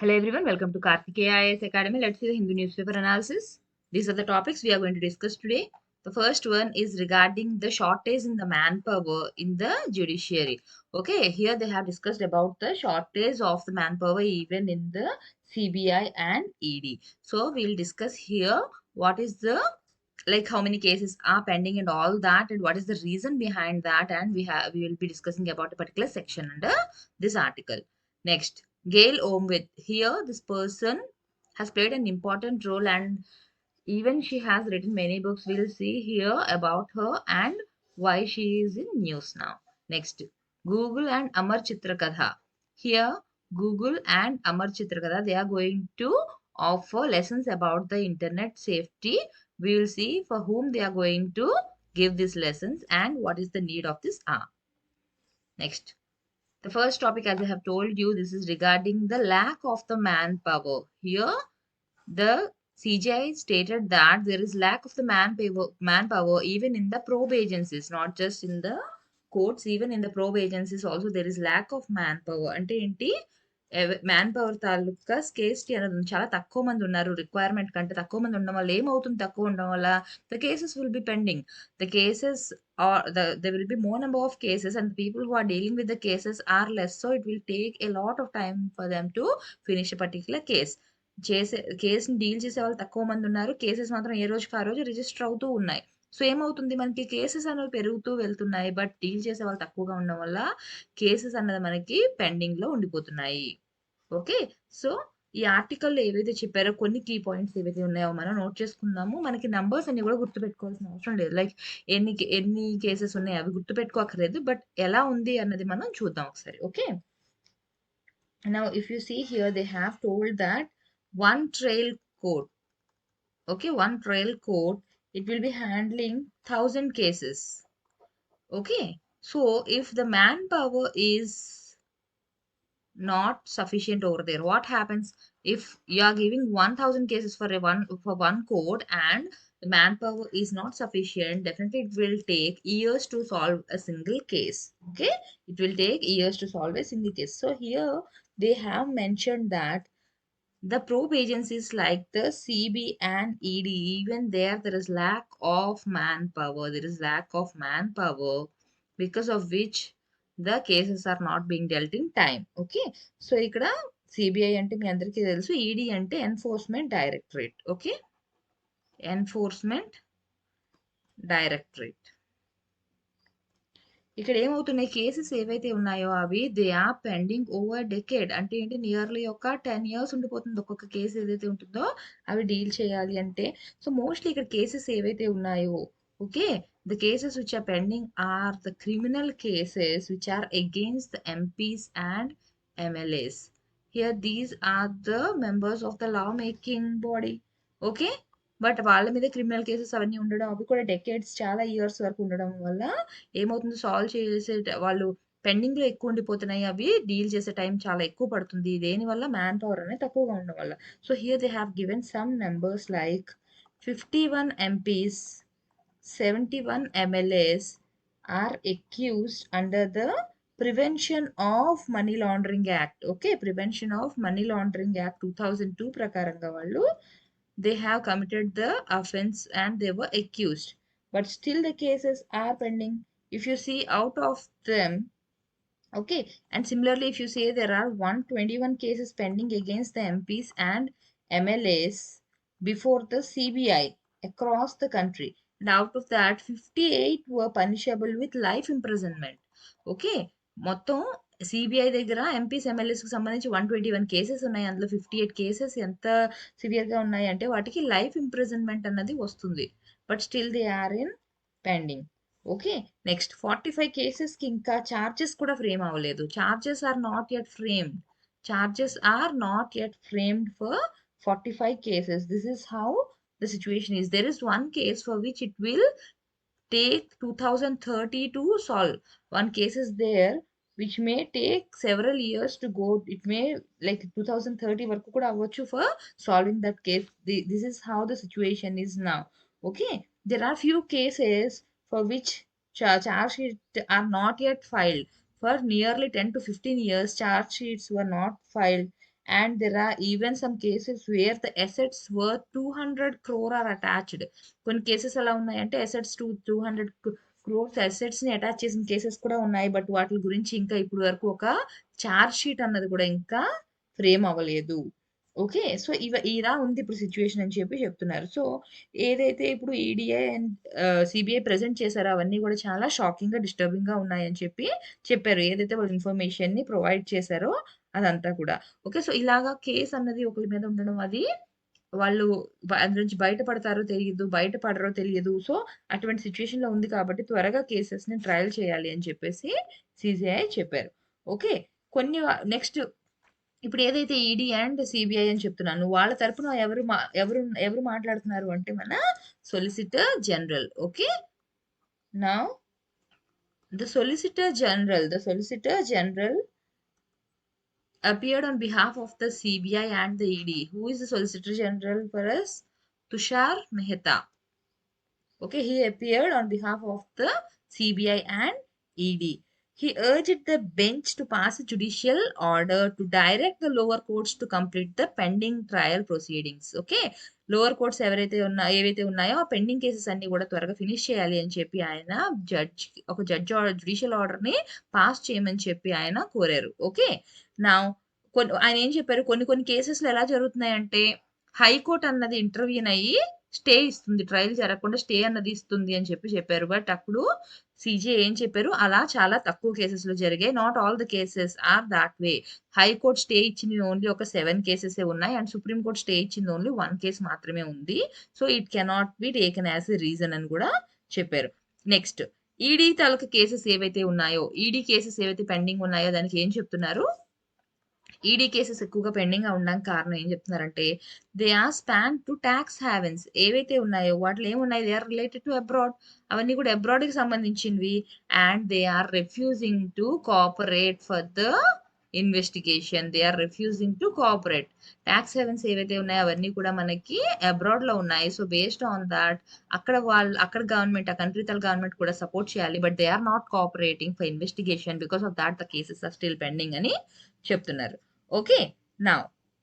Hello everyone, welcome to Karthikeya IAS Academy. Let's see the Hindu newspaper analysis. These are the topics we are going to discuss today. The first one is regarding the shortage in the manpower in the judiciary. Okay, here they have discussed about the shortage of the manpower even in the CBI and ED. So we'll discuss here what is the like how many cases are pending and all that, and what is the reason behind that, and we will be discussing about a particular section under this article. Next, Gail Omwith. Here, this person has played an important role and even she has written many books. We'll see here about her and why she is in news now. Next, Google and Amar Chitrakatha. Here, Google and Amar Chitrakatha, they are going to offer lessons about the internet safety. We will see for whom they are going to give these lessons and what is the need of this hour. Next, the first topic, as I have told you, this is regarding the lack of the manpower. Here, the CGI stated that there is lack of the manpower even in the probe agencies, not just in the courts, even in the probe agencies also there is lack of manpower. అంటే ఏంటి, man power తాలూకా స్కేస్టీ అనేది చాలా తక్కువ మంది ఉన్నారు. Requirement కంటే తక్కువ మంది ఉండడం వల్ల ఏమవుతుంది, తక్కువ ఉండడం వల్ల the cases will be pending. The cases or there will be more number of cases and the people who are dealing with the cases are less, so it will take a lot of time for them to finish a particular case. కేసుని deal చేసే వాళ్ళు తక్కువ మంది ఉన్నారు. Cases మాత్రం ఏ రోజుకి ఆ రోజు రిజిస్టర్ అవుతూ ఉన్నాయి. సో ఏమవుతుంది, మనకి కేసెస్ అనేవి పెరుగుతూ వెళ్తున్నాయి, బట్ డీల్ చేసే వాళ్ళు తక్కువగా ఉండడం వల్ల కేసెస్ అన్నది మనకి పెండింగ్ లో ఉండిపోతున్నాయి. ఓకే, సో ఈ ఆర్టికల్లో ఏవైతే చెప్పారో కొన్ని కీ పాయింట్స్ ఏవైతే ఉన్నాయో మనం నోట్ చేసుకుందాము. మనకి నంబర్స్ అన్ని కూడా గుర్తుపెట్టుకోవాల్సిన అవసరం లేదు. లైక్ ఎన్ని కేసెస్ ఉన్నాయి అవి గుర్తుపెట్టుకోకర్లేదు, బట్ ఎలా ఉంది అన్నది మనం చూద్దాం ఒకసారి. Okay, now if you see here, they have told that one trail court, okay, one trail court, it will be handling 1,000 cases. Okay, so if the manpower is not sufficient over there, what happens if you are giving 1,000 cases for one court and the manpower is not sufficient? Definitely it will take years to solve a single case. Okay, it will take years to solve a single case. So here they have mentioned that the probe agencies like the CB and ED, even there is lack of manpower. There is lack of manpower because of which the cases are not being dealt in time. Okay, so ఇక్కడ CBI అంటే మీ అందరికీ తెలుసు, ED అంటే enforcement directorate. Okay, enforcement directorate. ఇక్కడ ఏమవుతున్నాయి, cases ఏవైతే ఉన్నాయో అవి they are pending over decade. అంటే ఏంటి, నియర్లీ ఒక 10 ఇయర్స్ ఉండిపోతుంది ఒక్కొక్క కేసు ఏదైతే ఉంటుందో అవి డీల్ చేయాలి అంటే. సో మోస్ట్లీ ఇక్కడ కేసెస్ ఏవైతే ఉన్నాయో, okay, the cases which are pending are the criminal cases which are against the MPs and MLAs. Here these are the members of the law making body. Okay, but వాళ్ళ మీద criminal cases అవన్నీ ఉండడం, అవి కూడా decades చాలా years వరకు ఉండడం వల్ల ఏమవుతుంది, సాల్వ్ చేసే వాళ్ళు పెండింగ్ లో ఎక్కువ ఉండిపోతున్నాయి. అవి డీల్ చేసే టైం చాలా ఎక్కువ పడుతుంది. దేనివల్ల, మ్యాన్ పవర్ అనేది తక్కువగా ఉండడం వల్ల. So here they have given some numbers like 51 MPs, 71 MLAs are accused under the Prevention of Money Laundering Act. Okay, Prevention of Money Laundering Act 2002 ప్రకారంగా వాళ్ళు they have committed the offense and they were accused, but still the cases are pending. If you see out of them, okay, and similarly if you say there are 121 cases pending against the MPs and MLAs before the CBI across the country, and out of that 58 were punishable with life imprisonment. Okay, మొత్తం CBI దగ్గర MPs ఎమ్మెల్యేస్కి సంబంధించి 121 cases ఉన్నాయి. అందులో 58 cases ఎంత సివియర్గా ఉన్నాయి అంటే వాటికి లైఫ్ ఇంప్రిజన్మెంట్ అన్నది వస్తుంది, but still they are in pending. Okay, next 45 కేసెస్కి ఇంకా చార్జెస్ కూడా ఫ్రేమ్ అవ్వలేదు. Charges are not yet framed. Charges are not yet framed for 45 cases. This is how the situation is. There is one case for which it will take 2030 to solve. One case is there which may take several years to go. It may like 2030 వరకు కూడా అవ్వచ్చు for solving that case. This is how the situation is now. Okay, there are few cases for which charge sheets are not yet filed. For nearly 10 to 15 years charge sheets were not filed, and there are even some cases where the assets worth 200 crore are attached. కొన్ని cases ఎలా ఉన్నాయంటే assets 200 crores assets ని attach చేసిన cases కూడా ఉన్నాయి. But వాటి గురించి ఇంకా ఇప్పుడు వరకు ఒక చార్జ్ షీట్ అన్నది కూడా ఇంకా ఫ్రేమ్ అవ్వలేదు. ఓకే. సో ఇలా ఉంది ఇప్పుడు సిట్యుయేషన్ అని చెప్పి చెప్తున్నారు. సో ఏదైతే ఇప్పుడు ఈడీఐ అండ్ సిబిఐ ప్రెజెంట్ చేశారో అవన్నీ కూడా చాలా షాకింగ్‌గా, డిస్టర్బింగ్‌గా ఉన్నాయని చెప్పి చెప్పారు. ఏదైతే వాళ్ళు ఇన్ఫర్మేషన్‌ని ప్రొవైడ్ చేశారో అదంతా కూడా. ఓకే. సో ఇలాగా కేస్ అన్నది ఒకళ్ళ మీద ఉండడం అది వాళ్ళు అందులో నుంచి బయటపడతారో తెలీదు, బయటపడరో తెలియదు. సో అటువంటి సిట్యుయేషన్‌లో ఉంది కాబట్టి త్వరగా కేసెస్‌ని ట్రయల్ చేయాలి అని చెప్పేసి సీజీఐ చెప్పారు. ఓకే. కొన్ని నెక్స్ట్ ఇప్పుడు ఏదైతే ఈడీ అండ్ సిబిఐ అని చెప్తున్నాను. వాళ్ళ తరపున ఎవరు మాట్లాడుతున్నారు అంటే మన solicitor general. Okay. Now the solicitor general appeared on behalf of the CBI and the ED. Who is the Solicitor General for us? Tushar Mehta. Okay, he appeared on behalf of the CBI and ED. He urged the bench to pass a judicial order to direct the lower courts to complete the pending trial proceedings. Okay, lower courts ఏవైతే ఉన్నాయో ఆ pending cases అన్ని కూడా త్వరగా finish చేయాలి అని చెప్పి ఆయన జడ్జ్ జుడిషియల్ ఆర్డర్ ని పాస్ చేయమని చెప్పి ఆయన కోరారు. ఓకే. నా ఆయన ఏం చెప్పారు, కొన్ని కేసెస్లో ఎలా జరుగుతున్నాయంటే హైకోర్టు అన్నది ఇంటర్వ్యూన్ అయ్యి స్టే ఇస్తుంది, ట్రయల్ జరగకుండా స్టే అన్నది ఇస్తుంది అని చెప్పారు. బట్ అప్పుడు సీజే ఏం చెప్పారు, అలా చాలా తక్కువ కేసెస్లో జరిగాయి. Not all the cases are that way. High court stay ఇచ్చింది ఓన్లీ ఒక 7 కేసెస్ ఉన్నాయి అండ్ సుప్రీంకోర్టు స్టే ఇచ్చింది ఓన్లీ 1 కేసు మాత్రమే ఉంది. So it cannot be taken as a reason అని కూడా చెప్పారు. నెక్స్ట్ ఈడీ తాలూకా కేసెస్ ఏవైతే ఉన్నాయో, ఈడీ కేసెస్ ఏవైతే పెండింగ్ ఉన్నాయో దానికి ఏం చెప్తున్నారు, ఈడీ కేసెస్ ఎక్కువగా పెండింగ్ గా ఉండడానికి కారణం ఏం చెప్తున్నారంటే they are span to tax havens. ఏవైతే ఉన్నాయో వాటిలో ఏమున్నాయి, they are related to abroad. అవన్నీ కూడా అబ్రాడ్ కి సంబంధించినవి. And they are refusing to cooperate for the investigation. They are refusing to cooperate. Tax havens ఏవైతే ఉన్నాయో అవన్నీ కూడా మనకి అబ్రాడ్ లో ఉన్నాయి. సో బేస్డ్ ఆన్ దాట్ అక్కడ గవర్నమెంట్, ఆ కంట్రీ తల గవర్నమెంట్ కూడా సపోర్ట్ చేయాలి. But they are not cooperating for investigation. Because of that the cases are still pending అని చెప్తున్నారు. ఓకే. నా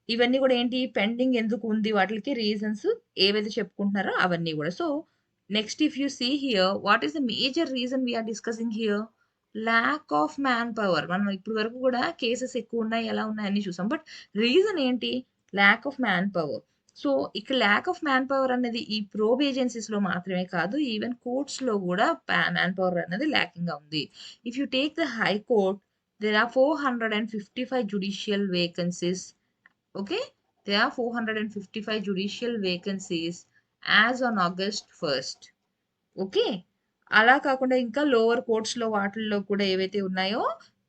ఇవన్నీ కూడా ఏంటి, పెండింగ్ ఎందుకు ఉంది వాటికి రీజన్స్ ఏవైతే చెప్పుకుంటున్నారో అవన్నీ కూడా. So next if you see here, what is the major reason we're discussing here? Lack of man power. మనం ఇప్పుడు వరకు కూడా కేసెస్ ఎక్కువ ఉన్నాయి, ఎలా ఉన్నాయి అన్ని చూసాం. బట్ రీజన్ ఏంటి? Lakh of man power. So ఇక్కడ ల్యాక్ ఆఫ్ మ్యాన్ పవర్ అనేది ఈ ప్రోబ్ ఏజెన్సీస్ లో మాత్రమే కాదు, ఈవెన్ కోర్ట్స్ లో కూడా మ్యాన్ పవర్ అనేది ల్యాకింగ్ గా ఉంది. If you take the high court, there are 455 judicial vacancies. Okay, there are 455 judicial vacancies as on August 1st. Okay. అలా కాకుండా ఇంకా లోవర్ కోర్ట్స్ లో వాటిల్లో కూడా ఏవైతే ఉన్నాయో,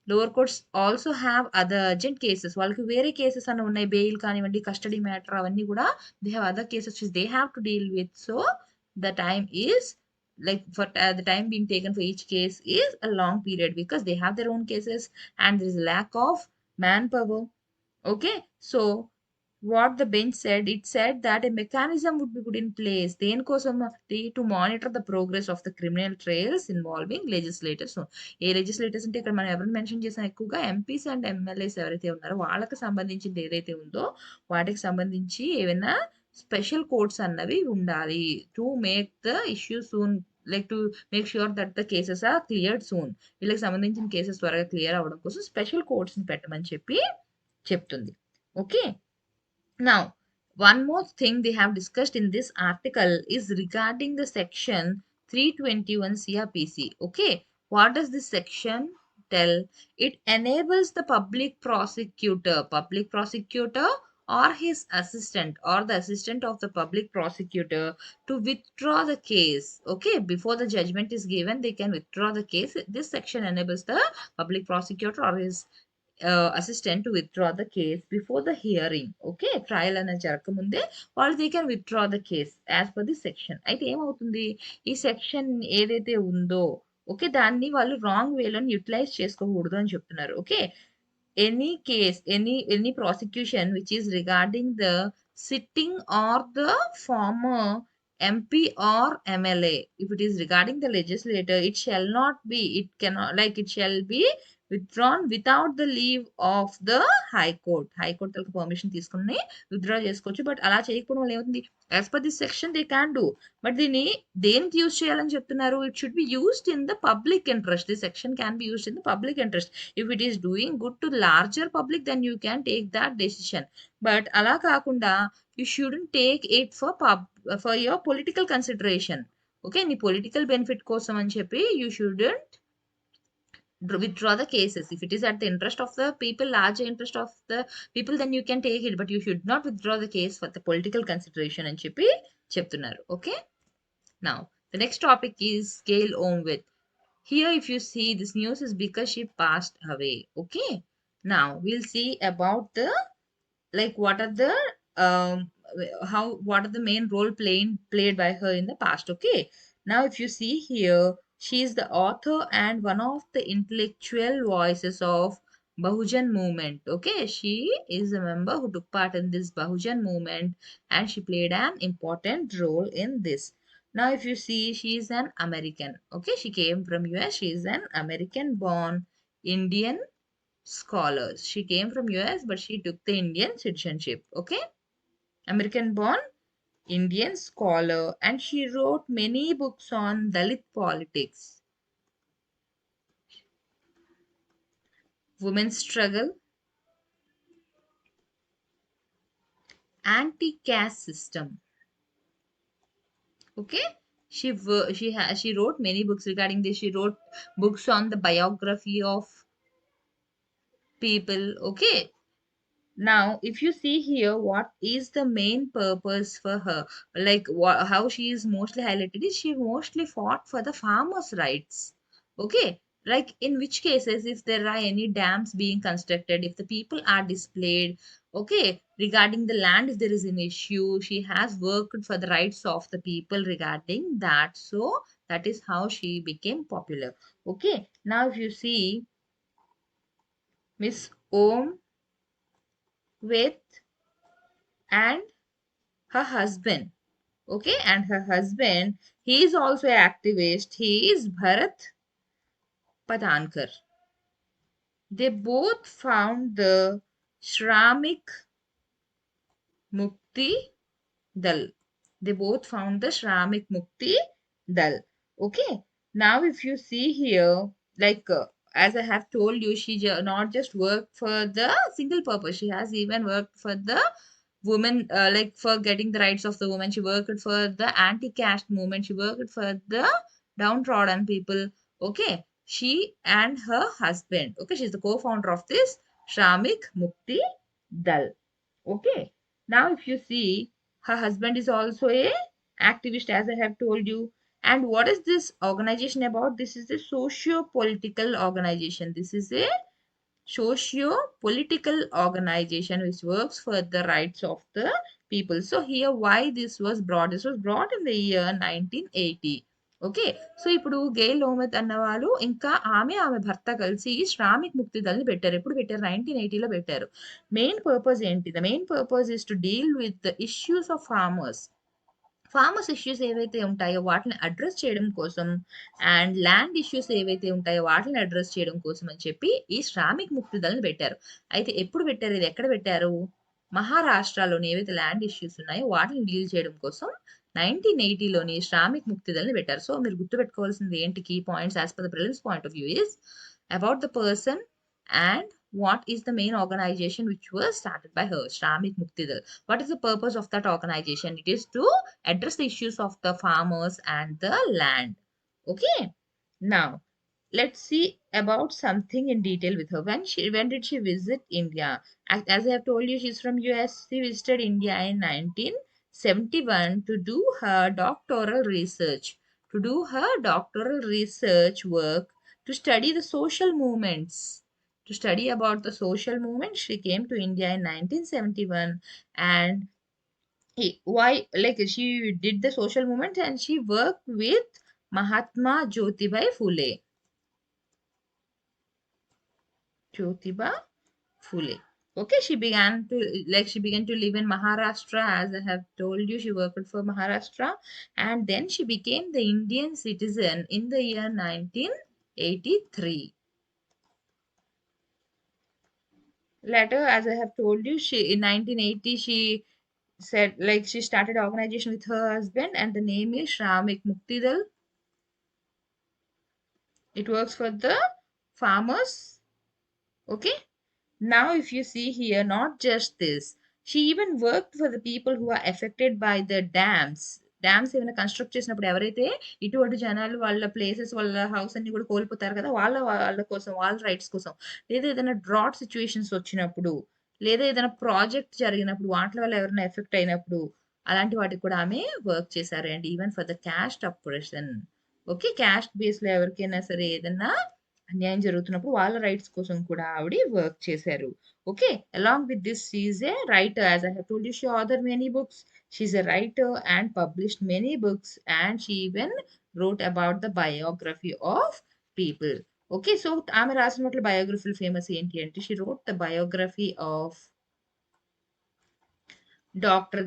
lower courts also have other urgent cases. వాళ్ళకి వేరే కేసెస్ అన్న ఉన్నాయి, బెయిల్ కానివ్వండి, కస్టడీ మ్యాటర్, అవన్నీ కూడా they have other cases they have to deal with. So the time is like for the time being taken for each case is a long period because they have their own cases and there is a lack of manpower. Okay, so what the bench said, it said that a mechanism would be put in place then to monitor the progress of the criminal trials involving legislators. So A legislators అంటే ఇక్కడ మనం ఎవరిని mention చేసాం, ఎక్కువగా MPs and MLAs ఎవరైతే ఉన్నారో వాళ్ళకి సంబంధించింది ఏదైతే ఉందో వాటికి సంబంధించి ఏమైనా స్పెషల్ కోర్ట్స్ అన్నవి ఉండాలి to make the issue soon, like to make sure that the cases are cleared soon. వీళ్ళకి సంబంధించిన కేసెస్ త్వరగా క్లియర్ అవ్వడం కోసం స్పెషల్ కోర్ట్స్ ని పెట్టమని చెప్పి చెప్తుంది. Okay. Now one more thing they have discussed in this article is regarding the section 321 CRPC. Okay, what does this section tell? It enables the public prosecutor or his assistant or the assistant of the public prosecutor to withdraw the case. Okay, before the judgment is given they can withdraw the case. This section enables the public prosecutor or his assistant to withdraw the case before the hearing. Okay, trial అనేది జరగకముందే వాళ్ళు they can withdraw the case as per this section. అయితే ఏమవుతుంది, ఈ section ఏదైతే ఉందో okay దాన్ని వాళ్ళు wrong వేలో యూటిలైజ్ చేసుకోకూడదు అని చెప్తున్నారు. Okay, any case, any prosecution which is regarding the sitting or the former MP or MLA, if it is regarding the legislator, it shall not be, it cannot, like it shall be withdrawn without the leave of the high court. High court తలకు permission తీసుకుని withdraw చేసుకోవచ్చు. But అలా చేయకపోవడం వల్ల ఏమవుతుంది, as per this section they can do. But దీన్ని దేనికి use చేయాలని చెప్తున్నారు, it should be used in the public interest. The section can be used in the public interest. If it is doing good to larger public then you can take that decision. But అలా కాకుండా you shouldn't take it for your political consideration. Okay, నీ political benefit కోసం అని చెప్పి you shouldn't withdraw the cases. If it is at the interest of the people, larger interest of the people, then you can take it, but you should not withdraw the case for the political consideration అని చెప్పి చెప్తున్నారు. Okay, now the next topic is Gail Omwith. Here if you see, this news is because she passed away. Okay, now we'll see about the, like, what are the what are the main role played by her in the past. Okay, now if you see here, she is the author and one of the intellectual voices of Bahujan movement. Okay, she is a member who took part in this Bahujan movement and she played an important role in this. Now if you see, she is an American. Okay, she came from US. She is an American born Indian scholars. She came from US, but she took the Indian citizenship. Okay, American born Indian scholar, and she wrote many books on Dalit politics, women's struggle, anti-caste system. Okay, she wrote many books regarding this. She wrote books on the biography of people. Okay, now if you see here, what is the main purpose for her, like how she is mostly highlighted is she mostly fought for the farmers' rights. Okay, like in which cases, if there are any dams being constructed, if the people are displayed, okay, regarding the land, if there is an issue, she has worked for the rights of the people regarding that. So that is how she became popular. Okay, now if you see, Miss Om with and her husband. Okay, and her husband, he is also an activist. He is Bharat Patankar. They both found the Shramik Mukti Dal. They both found the Shramik Mukti Dal. Okay, now if you see here, like as I have told you, she not just worked for the single purpose, she has even worked for the women, like for getting the rights of the women. She worked for the anti-caste movement. She worked for the downtrodden people. Okay, she and her husband, okay, she's the co-founder of this Shramik Mukti Dal. Okay, now if you see, her husband is also a activist, as I have told you. And what is this organization about? This is a socio-political organization. This is a socio-political organization which works for the rights of the people. So here, why this was brought? This was brought in the year 1980. Okay, so ఇప్పుడు గెయిల్ ఓమెత్ అన్నవాళ్ళు ఇంకా ఆమె భర్త కలిసి శ్రామిక్ ముక్తి దళని పెట్టారు. ఎప్పుడు పెట్టారు? 1980లో పెట్టారు. మెయిన్ పర్పస్ ఏంటి? The main purpose is to deal with the issues of farmers issues ఏవైతే ఉంటాయో వాటిని అడ్రస్ చేయడం కోసం, అండ్ ల్యాండ్ ఇష్యూస్ ఏవైతే ఉంటాయో వాటిని అడ్రస్ చేయడం కోసం అని చెప్పి ఈ శ్రామిక్ ముక్తి దళని పెట్టారు. అయితే ఎప్పుడు పెట్టారు? ఇది ఎక్కడ పెట్టారు? మహారాష్ట్రలోని ఏవైతే ల్యాండ్ ఇష్యూస్ ఉన్నాయో వాటిని డీల్ చేయడం కోసం 1980లోని శ్రామిక్ ముక్తి దళని పెట్టారు. సో మీరు గుర్తుపెట్టుకోవాల్సింది ఏంటి? Key points as per the prelims point of view is about the person and what is the main organization which was started by her, Shramik Mukti Dal. What is the purpose of that organization? It is to address the issues of the farmers and the land. Okay, now let's see about something in detail with her. When did she visit India? As I have told you, she's from US. She visited India in 1971 to do her doctoral research work, to study the social movements. To study about the social movement, she came to India in 1971. And why, like, she did the social movement and she worked with Mahatma Jyotibai Phule. Okay, she began to live in Maharashtra. As I have told you, she worked for Maharashtra, and then she became the Indian citizen in the year 1983. Later, as I have told you, she in 1980 she said like she started organization with her husband, and the name is Shramik Muktidal. It works for the farmers. Okay. Now, if you see here, not just this, she even worked for the people who are affected by the dams. Dams ఏమైనా construct చేసినప్పుడు ఎవరైతే ఇటువంటి జనాలు వాళ్ళ places వాళ్ళ house అన్ని కూడా కోల్పోతారు కదా వాళ్ళ వాళ్ళ కోసం వాళ్ళ రైట్స్ కోసం లేదా ఏదైనా డ్రాట్ సిచ్యువేషన్స్ వచ్చినప్పుడు లేదా ఏదైనా ప్రాజెక్ట్ జరిగినప్పుడు వాటి వల్ల ఎవరైనా ఎఫెక్ట్ అయినప్పుడు అలాంటి వాటికి కూడా ఆమె వర్క్ చేశారు and even for the cast oppression okay caste base లో ఎవరికైనా సరే ఏదైనా అన్యాయం జరుగుతున్నప్పుడు వాళ్ళ రైట్స్ కోసం కూడా ఆవిడ వర్క్ చేశారు okay along with this she's a writer as I have told you she author many books she's a writer and published many books and she even wrote about the biography of people okay so ఆమె రాసినట్లు బయోగ్రఫీలు famous ఏంటి అంటే she wrote the biography of Dr.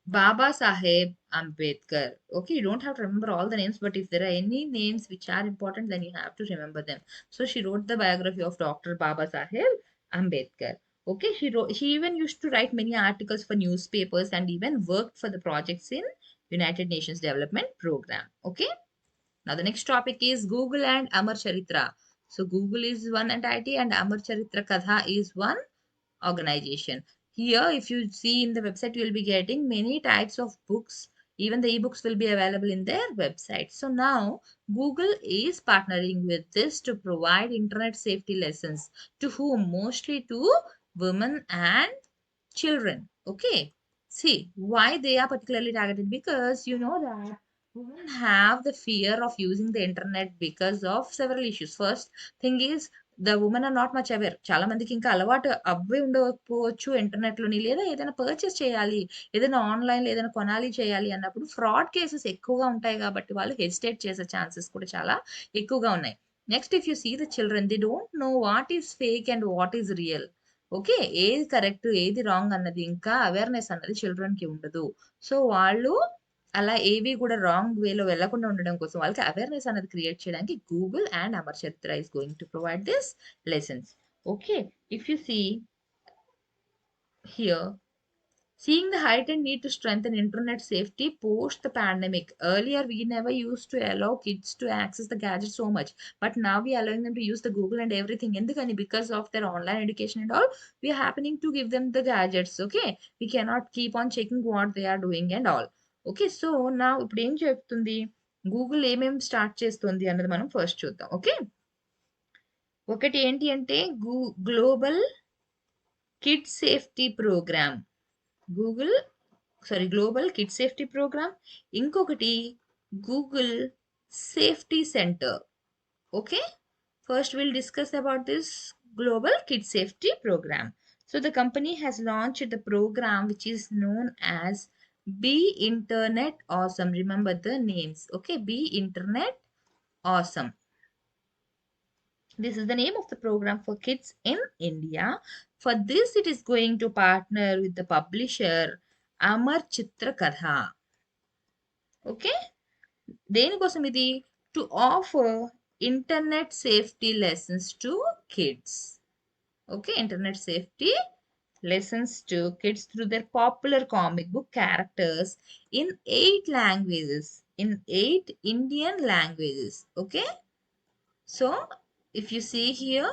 Baba Saheb Ambedkar. Okay, you don't have to remember all the names, but if there are any names which are important, then you have to remember them. So she wrote the biography of Dr. Baba Saheb Ambedkar. Okay, she even used to write many articles for newspapers and even worked for the projects in United Nations Development Program. Okay, now the next topic is Google and Amar Charitra. So Google is one entity and Amar Charitra Katha is one organization. Here, if you see in the website, you will be getting many types of books. Even the ebooks will be available in their website. So now, Google is partnering with this to provide internet safety lessons to whom? Mostly to women and children. Okay. See, why they are particularly targeted? Because you know that women have the fear of using the internet because of several issues. First thing is the women are not much aware చాలా మందికి ఇంకా అలవాటు అవ్వే ఉండకపోవచ్చు internet లోని లేదా ఏదైనా purchase చేయాలి ఏదైనా ఆన్లైన్ లో ఏదైనా కొనాలి చేయాలి అన్నప్పుడు ఫ్రాడ్ కేసెస్ ఎక్కువగా ఉంటాయి కాబట్టి వాళ్ళు హెసిటేట్ చేసే ఛాన్సెస్ కూడా చాలా ఎక్కువగా ఉన్నాయి next if you see the children they don't know what is fake and what is real okay ఏది కరెక్ట్ ఏది రాంగ్ అన్నది ఇంకా అవేర్నెస్ అన్నది చిల్డ్రన్ కి ఉండదు సో వాళ్ళు అలా ఏవి కూడా రాంగ్ వేలో వెళ్ళకుండా ఉండడం కోసం వాళ్ళకి అవేర్నెస్ అనేది క్రియేట్ చేయడానికి Google and Amar Charitra is going to provide this lessons okay if you see here seeing the heightened need to strengthen internet safety post the pandemic. Earlier, we never used to allow kids to access the gadgets so much, but now we are allowing them to use the Google and everything. Endukani because of their online education and all, we are happening to give them the gadgets. Okay, we cannot keep on checking what they are doing and all. Okay so నా ఇప్పుడు ఏం చెప్తుంది Google ఏమేమి start చేస్తుంది అన్నది మనం first చూద్దాం okay ఒకటి ఏంటి అంటే global kid safety program global kid safety program ఇంకొకటి Google safety centre okay first will discuss about this global kid safety program so the company has launched the program which is known as Be Internet Awesome. Remember the names. Okay, Be Internet Awesome. This is the name of the program for kids in India. For this, it is going to partner with the publisher Amar Chitra Katha. Okay, దేనికోసం ఇది to offer internet safety lessons to kids. Okay, internet safety lessons to kids through their popular comic book characters in 8 languages, in 8 Indian languages. Okay, so if you see here